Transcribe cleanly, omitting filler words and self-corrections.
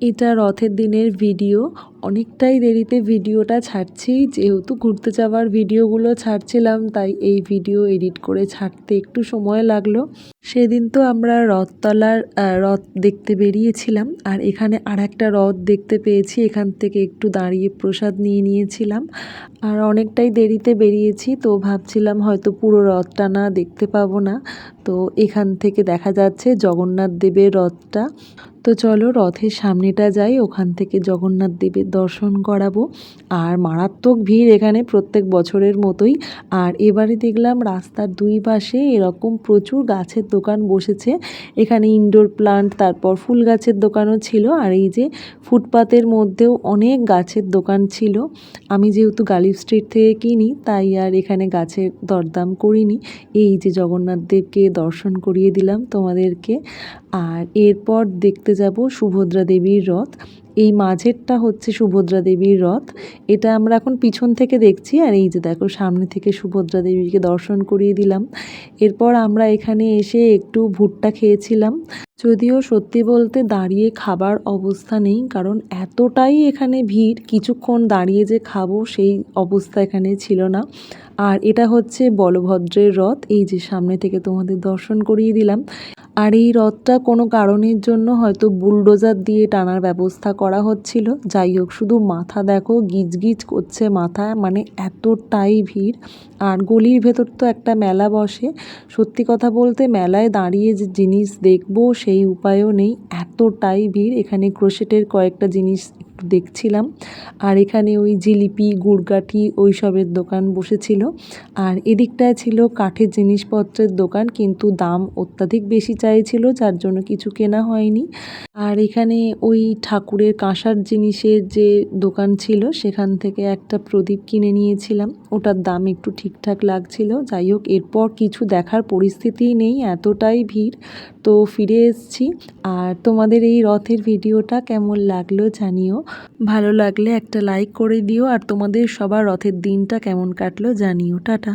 এটা রথের দিনের ভিডিও। অনেকটাই দেরিতে ভিডিওটা ছাড়ছি, যেহেতু ঘুরতে যাওয়ার ভিডিওগুলো ছাড়ছিলাম তাই এই ভিডিও এডিট করে ছাড়তে একটু সময় লাগলো। সেদিন তো আমরা রথতলার রথ দেখতে বেরিয়েছিলাম, আর এখানে আর একটা রথ দেখতে পেয়েছি। এখান থেকে একটু দাঁড়িয়ে প্রসাদ নিয়ে নিয়েছিলাম। আর অনেকটাই দেরিতে বেরিয়েছি, তো ভাবছিলাম হয়তো পুরো রথটা না দেখতে পাবো না। তো এখান থেকে দেখা যাচ্ছে জগন্নাথ দেবের রথটা। তো চলো রথের সামনেটা যাই, ওখান থেকে জগন্নাথ দেবের দর্শন করাবো। আর মারাত্মক ভিড় এখানে প্রত্যেক বছরের মতোই। আর এবারে দেখলাম রাস্তার দুই পাশে এরকম প্রচুর গাছের দোকান বসেছে। এখানে ইনডোর প্লান্ট, তারপর ফুল গাছের দোকানও ছিল। আর এই যে ফুটপাতের মধ্যেও অনেক গাছের দোকান ছিল। আমি যেহেতু গালিব স্ট্রিট থেকে কিনি, তাই আর এখানে গাছের দরদাম করিনি। এই যে জগন্নাথ দেবকে দর্শন করিয়ে দিলাম তোমাদেরকে। আর এরপর দেখতে যাব সুভদ্রা দেবীর রথ। এই মাঝেরটা হচ্ছে সুভদ্রা দেবীর রথ। এটা আমরা এখন পিছন থেকে দেখছি। আর এই যে দেখো সামনে থেকে সুভদ্রা দেবীকে দর্শন করিয়ে দিলাম। এরপর আমরা এখানে এসে একটু ভুট্টা খেয়েছিলাম। যদিও সত্যি বলতে দাঁড়িয়ে খাবার অবস্থা নেই, কারণ এতটাই এখানে ভিড়, কিছুক্ষণ দাঁড়িয়ে যে খাবো সেই অবস্থা এখানে ছিল না। আর এটা হচ্ছে বলভদ্রের রথ। এই যে সামনে থেকে তোমাদের দর্শন করিয়ে দিলাম। আর এই রথটা কোনো কারণের জন্য হয়তো বুলডোজার দিয়ে টানার ব্যবস্থা করা হচ্ছিল। যাই হোক, শুধু মাথা দেখো গিজগিজ করছে মাথায়, মানে এতটাই ভিড়। আর গলির ভেতর তো একটা মেলা বসে, সত্যি কথা বলতে মেলায় দাঁড়িয়ে যে জিনিস দেখবো সেই উপায়ও নেই, এতটাই ভিড়। এখানে ক্রোশেটের কয়েকটা জিনিস একটু দেখছিলাম। আর এখানে ওই জিলিপি, গুড়কাঠি ওই সবের দোকান বসেছিল। আর এদিকটায় ছিল কাঠের জিনিসপত্রের দোকান, কিন্তু দাম অত্যাধিক বেশি চাইছিল, যার জন্য কিছু কেনা হয়নি। আর এখানে ওই ঠাকুরের কাঁসার জিনিসের যে দোকান ছিল, সেখান থেকে একটা প্রদীপ কিনে নিয়েছিলাম। ওটার দাম একটু ঠিকঠাক লাগছিল। যাই হোক, এরপর কিছু দেখার পরিস্থিতিই নেই, এতটাই ভিড়। তো ফিরে এসেছি। আর তোমাদের এই রথের ভিডিওটা কেমন লাগলো জানিও। ভালো লাগলে একটা লাইক করে দিও। আর তোমাদের সবার রথের দিনটা কেমন কাটলো জানিও। টাটা।